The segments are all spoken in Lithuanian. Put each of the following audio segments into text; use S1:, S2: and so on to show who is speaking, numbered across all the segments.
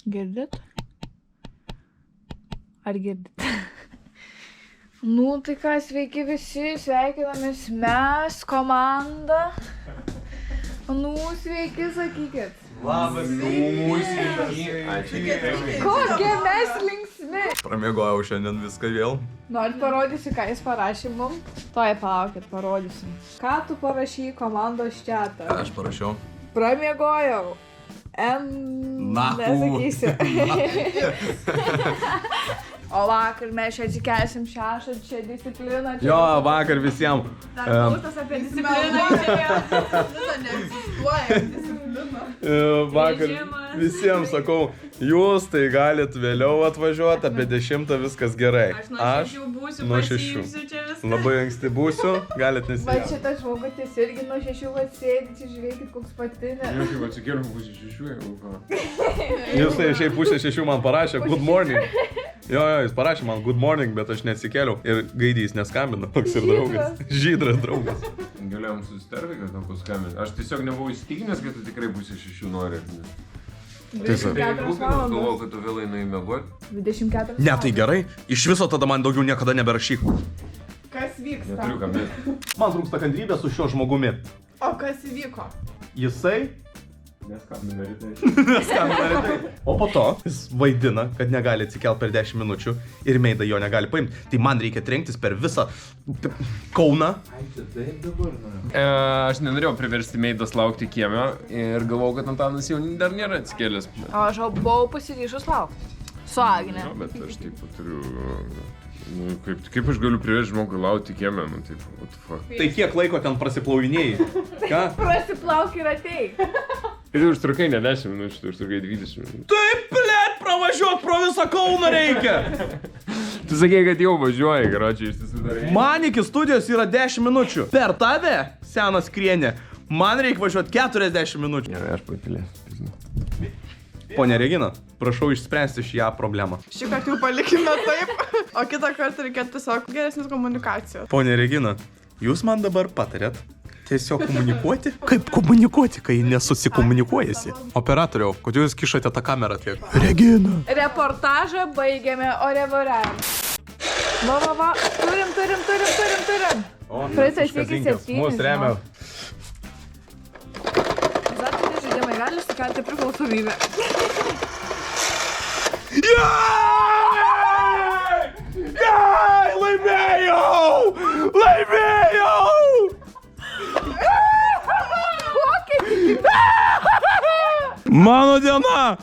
S1: Girdit? Ar girdit? Nu, tai ką, sveiki visi, sveikinamės mes, komanda. Nu, sveiki, sakykit.
S2: Labas,
S1: Kokie mes linksmi.
S2: Pramiegojau šiandien viską vėl.
S1: Norit parodysiu, ką jis parašė mum? Toj palaukit, parodysim. Ką tu parašy komandos chatą?
S2: Ką aš parašiau?
S1: Pramiegojau. Nesakysiu. O vakar mes čia atsikelsim 6, čia disciplina.
S2: Jo, vakar visiems.
S1: Dar klaustas apie discipliną išėjo. Neegzistuoja disciplina.
S2: Vakar visiems sakau, jūs tai galit vėliau atvažiuoti, apie 10 viskas gerai.
S3: Aš nuo 6
S2: Labai anksti būsiu, galit
S1: Va
S2: nesijausti.
S1: šitas žmogutis irgi nuo 6 atsėdi, čia žiūrėkit koks patinė.
S3: Aš jau atsikėliau pusė 6, jau ką.
S2: Jūs tai šiaip pusė 6 man parašė, good morning. Jo, jis parašė man good morning, bet aš neatsikėliau ir gaidys neskambino. Toks ir draugas. Žydras draugas.
S3: Galėjom susitarti, kad tau paskambinti. Aš tiesiog nebuvau įsitikinęs, kad tu tikrai pusė 6 nori.
S2: Tiesa.
S1: 24
S3: Galvojau,
S1: valandos.
S3: kad tu vėlai nuėmėgoti.
S1: 24
S2: Ne, tai gerai. Iš viso tada man daugiau niekada neberašyk.
S1: Kas vyksta?
S3: Neturiu ką mėgti.
S2: Man trūksta kantrybės su šiuo žmogumi.
S1: O kas įvyko?
S2: Jisai
S3: Neskambina rytai.
S2: O po to jis vaidina, kad negali atsikelt per 10 minučių ir Meida jo negali paimti. Tai man reikia trenktis per visą Kauną.
S3: Aš nenorėjau priversti Meidos laukti kiemio ir galvojau, kad Antanas jau dar nėra atsikėlęs.
S1: O aš buvau pasiryžus laukti. Su Agne.
S3: No, bet aš taip turiu... Nu, kaip aš galiu priversti žmogui laukti kiemio, nu taip, what the fuck.
S2: Tai kiek laiko ten prasiplauvinėjai? Ką?
S1: Prasiplauk ir ateik.
S3: Ir tu užtrukai ne 10 minučių, tu užtrukai 20 minučių.
S2: Taip, blėt, pravažiuot pro visą Kauną reikia!
S3: Tu sakei, kad jau važiuoji, karočiui, išsisudarai.
S2: Man iki studijos yra 10 minučių. Per tave, senas krienė, man reikia važiuoti 40 minučių.
S3: Gerai, aš pakilėsiu.
S2: Pone Regina, prašau išspręsti šią problemą.
S4: Šį kartą jau palikime taip, o kitą kartą reikėtų tiesiog geresnės komunikacijos.
S2: Pone Regina, jūs man dabar patarėt tiesiog komunikuoti? Kaip komunikuoti, kai nesusikomunikuojasi? Operatoriau, kodėl jūs kišate tą kamerą tiek? Regina!
S1: Reportažą baigėme, o revoriam. Va. Turim.
S2: O,
S1: Pritaisykit 7.
S2: Mūsų remia.
S1: Azartiniai žaidimai gali sukelti priklausomybę.
S2: Jai! Laimėjau! Mano diena!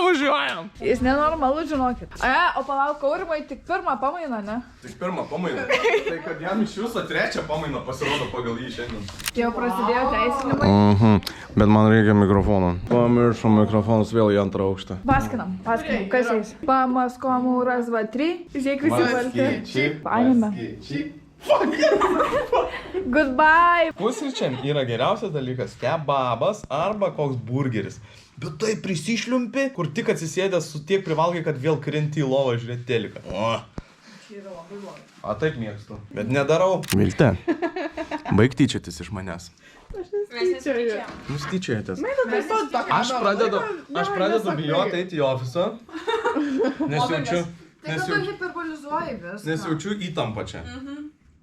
S2: Važiuojam!
S1: Jis nenormalus, žinokit. O palauk, Aurimai tik pirmą pamainą, ne?
S2: Tik pirmą pamainą. Tai kad jam iš viso 3 pamainą pasirodo pagal jį šiandien.
S1: Jau prasidėjo teisinimai.
S2: Bet man reikia mikrofono. Pamiršau mikrofonus vėl į 2 aukštą.
S1: Paskinam, kas jais? Pamaskomų raz, 2, 3. Žiūrėk visi balti. Paėmėme. Goodbye.
S2: Pusryčiam yra geriausias dalykas kebabas arba koks burgeris. Bet tai prisišliumpi, kur tik atsisėdęs su tiek privalgai, kad vėl krenti į lovą žiūrėti teliką. O taip mėgstu. Bet nedarau. Vilte, baig tyčiotis iš manęs. Jūs tyčiojatės. Aš pradedu bijoti eiti į ofisą.
S1: Hiperbolizuoji viską.
S2: Nesijaučiu įtampą čia.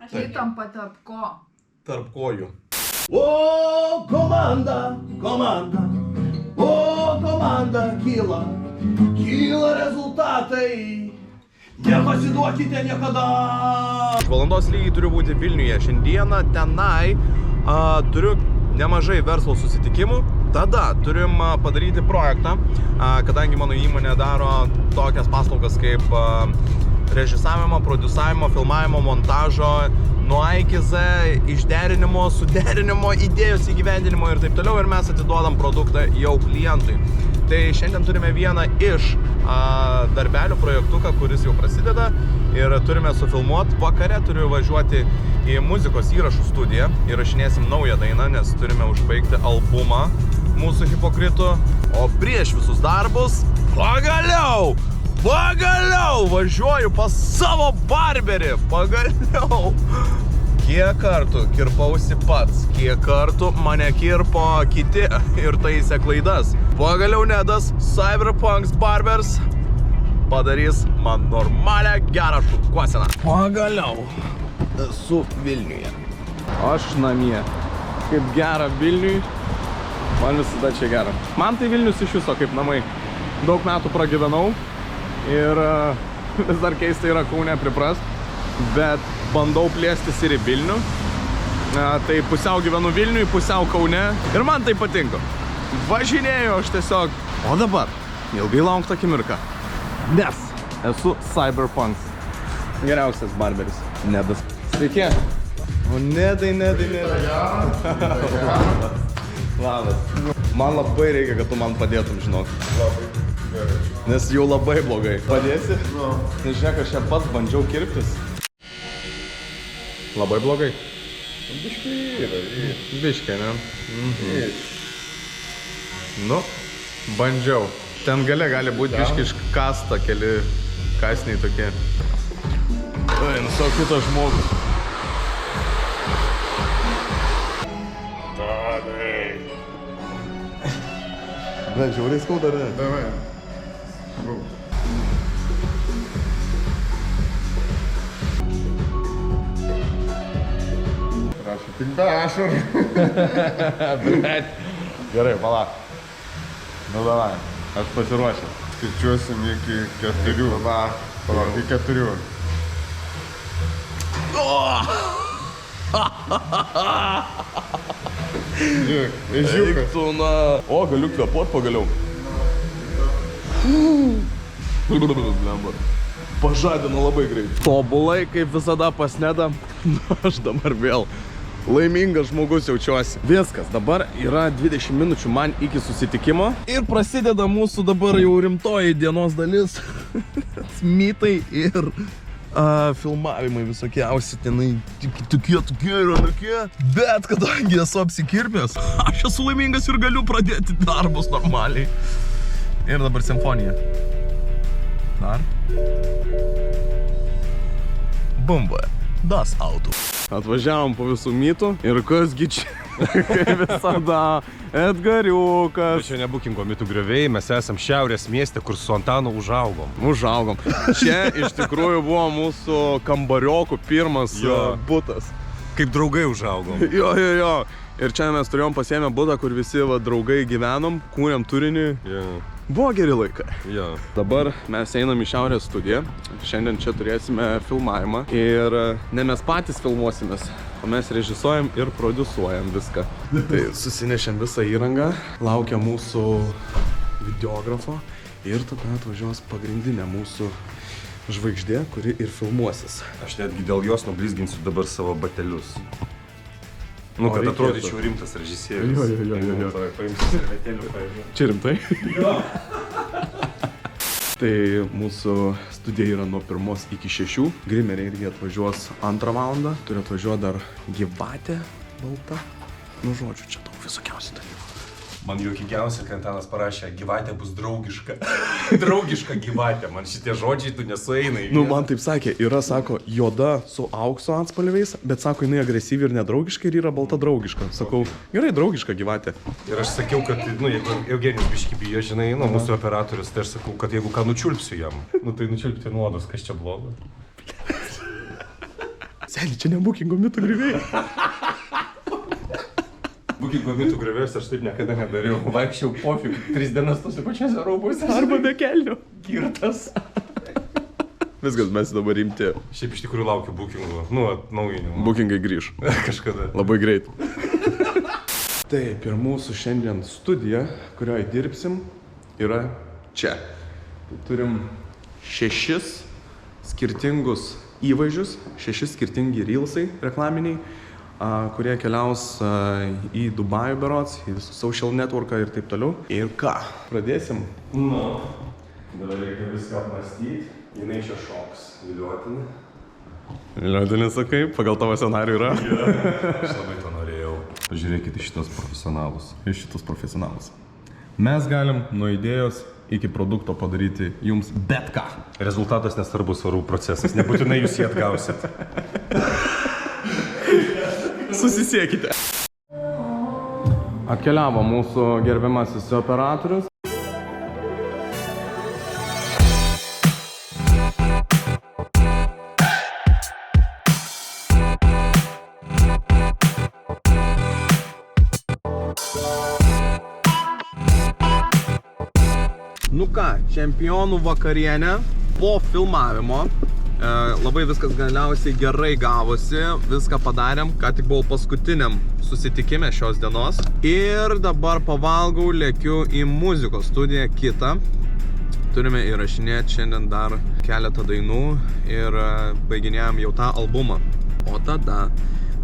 S1: Įtampa tarp ko?
S2: Tarp kojų.
S5: O komanda, kyla rezultatai, nepasiduokite niekada.
S2: Valandos lygiai turiu būti Vilniuje. Šiandieną tenai turiu nemažai verslo susitikimų. Tada turim padaryti projektą, kadangi mano įmonė daro tokias paslaugas kaip režisavimo, produsavimo, filmavimo, montažo, nuo A iki Z, išderinimo, suderinimo, idėjos įgyvendinimo ir taip toliau, ir mes atiduodam produktą jau klientui. Tai šiandien turime vieną iš darbelių projektuką, kuris jau prasideda, ir turime sufilmuoti. Vakare turiu važiuoti į muzikos įrašų studiją, įrašinėsim naują dainą, nes turime užbaigti albumą mūsų Hipokritų. O prieš visus darbus, pagaliau važiuoju pas savo barberį, pagaliau. Kiek kartų kirpausi pats, kiek kartų mane kirpo kiti ir taisė klaidas. Pagaliau Nedas, Cyberpunks Barbers, padarys man normalią gerą šukuoseną. Pagaliau esu Vilniuje. Aš namie. Kaip gera Vilniui, man visada čia gera. Man tai Vilnius iš viso kaip namai. Daug metų pragyvenau ir vis dar keista yra Kaune priprast, bet bandau plėstis ir į Vilnių. Tai pusiau gyvenu Vilniui, pusiau Kaune ir man tai patinka. Važinėjau aš tiesiog. O dabar ilgai laukta akimirka, nes esu Cyberpunks. Geriausias barberis, Nedas. Sveiki. O Nedai. Labas. Man labai reikia, kad tu man padėtum, žinok.
S3: Labai gerai.
S2: Nes jau labai blogai. Padėsi?
S3: No.
S2: Nes žiūrėk, aš čia pats bandžiau kirptis. Labai blogai.
S3: Biškai yra.
S2: Biškai, ne? Nu, bandžiau. Ten gale gali būti biškai iškasta keli kasniai tokie. Nuo kito žmogus. Bet žiauriai skauda, ne?
S3: Davai. Prašau, tik be ašarų.
S2: Bet. Gerai, palauk. Nu, davai. Aš pasiruošęs.
S3: Skaičiuosim iki 4. Palauk, iki 4. Žiūrėk, ežiukas.
S2: Tu na... O, galiu kvėpuot pagaliau. Pažadino labai greit. Tobulai, kaip visada pas Nedą. Aš dabar vėl laimingas žmogus jaučiuosi. Viskas, dabar yra 20 minučių man iki susitikimo. Ir prasideda mūsų dabar jau rimtoji dienos dalis. Mitai ir... filmavimai visokiausi tenai, tokie ir anokie. Bet kadangi esu apsikirpęs, aš esu laimingas ir galiu pradėti darbus normaliai. Ir dabar simfonija. Dar. Bumba. Das Auto. Atvažiavom po visų mitų ir kasgi čia, kaip visada, Edgariukas.
S6: Čia ne Bukingo mitų grioviai, mes esam šiaurės mieste, kur su Antanu užaugom.
S2: Užaugom. Čia iš tikrųjų buvo mūsų kambariokų pirmas butas.
S6: Kaip draugai užaugom.
S2: Jo. Ir čia mes turėjom pasiėmę butą, kur visi draugai gyvenom, kūrėm turinį. Buvo geri laikai. Dabar mes einam į šiaurės studiją. Šiandien čia turėsime filmavimą. Ir ne mes patys filmuosimės, o mes režisuojam ir produsuojam viską. Tai susinešėm visą įrangą, laukia mūsų videografo ir tada atvažiuos pagrindinė mūsų žvaigždė, kuri ir filmuosis.
S6: Aš netgi dėl jos nublizginsiu dabar savo batelius. Nu, kad atrodyčiau rimtas režisierius.
S2: Jo.
S6: Paimsiu servetėlių, pavyzdžiui.
S2: Čia rimtai? Jo. Tai mūsų studija yra nuo 1 iki 6. Grimeriai irgi atvažiuos 2 valandą. Turi atvažiuoti dar gyvatė balta. Nu, žodžiu, čia daug visokiausių dalykų.
S6: Man juokingiausia, kai Antanas parašė, gyvatė bus draugiška. Draugiška gyvatė, man šitie žodžiai tu nesueina.
S2: Nu, man taip sakė, yra, sako, juoda su aukso atspalviais, bet sako, jinai agresyvi ir nedraugiška ir yra balta draugiška. Sakau, gerai, draugiška gyvatė.
S6: Ir aš sakiau, kad, nu, jeigu Eugenijus biškį bijo, žinai, nu, mūsų operatorius, tai aš sakau, kad jeigu ką nučiulpsiu jam. Nu, tai nučiulpti nuodus, kas čia blogo.
S2: Seli, čia ne Bukingo mitų grioviai.
S6: Bukingo mitų grioviais aš taip niekada nedariau. Vaikščiau pofik 3 dienas tose pačiose rūbuose.
S2: Arba be kelnių.
S6: Girtas.
S2: Viskas, mes dabar rimti.
S6: Šiaip iš tikrųjų laukiu Bookingo, nu, atnaujinimo.
S2: Bookingai grįž.
S6: Kažkada.
S2: Labai greit. Taip, ir mūsų šiandien studija, kurioje dirbsim, yra čia. Turim 6 skirtingus įvaizdžius, 6 skirtingi reelsai reklaminiai, kurie keliaus į Dubajų berods, į social networką ir taip toliau. Ir ką? Pradėsim?
S6: Nu, dabar reikia viską apmastyti. Jinai čia šoks. Viliuotinai.
S2: Viliuotinai sakai, pagal tavo scenarijų yra?
S6: Aš labai to norėjau. Pažiūrėkit į šitos profesionalus.
S2: Iš šitos profesionalus. Mes galim nuo idėjos iki produkto padaryti jums bet ką.
S6: Rezultatas nesvarbus, svarbu procesas. Nebūtinai jūs jį atgausit.
S2: susisiekite. Atkeliavo mūsų gerbiamasis operatorius. Nu ką, čempionų vakarienė po filmavimo. Labai viskas galiausiai gerai gavosi, viską padarėm, ką tik buvau paskutiniam susitikime šios dienos. Ir dabar pavalgau, lėkiu į muzikos studiją kitą. Turime įrašinėti šiandien dar keletą dainų ir baiginėjom jau tą albumą. O tada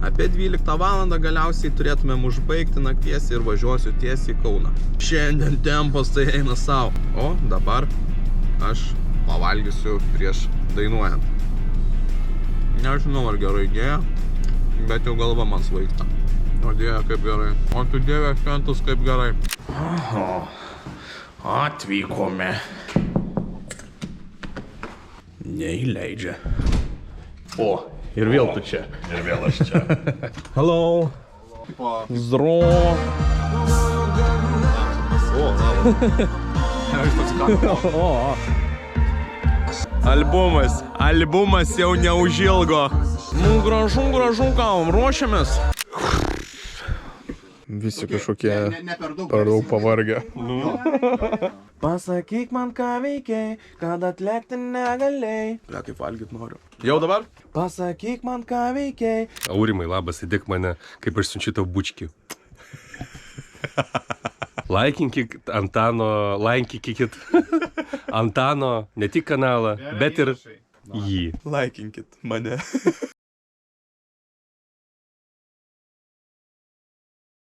S2: apie 12 valandą galiausiai turėtumėm užbaigti nakties ir važiuosiu tiesiai į Kauną. Šiandien tempas tai eina savo. O dabar aš pavalgysiu prieš dainuojant. Nežinau, ar gerai idėja, bet jau galva man svaigsta. O Dieve, kaip gerai. O tu Dieve, šventus, kaip gerai. Oho, atvykome. Neįleidžia. O, ir vėl tu čia.
S6: Ir vėl aš čia.
S2: Hello. Zdro. O. Albumas jau neužilgo. Nu, gražu, ką, ruošiamės. Visi kažkokie per daug pavargę. Pasakyk man, ką veikiai, kad atlėkti negalėjai. Ble, kaip valgyt noriu. Jau dabar? Pasakyk man, ką veikiai.
S6: Aurimai, labas, įdėk mane, kaip aš siunčiu tau bučkį. Laikinkit Antano, laikinkit Antano ne tik kanalą, bet ir jį.
S2: Laikinkit mane.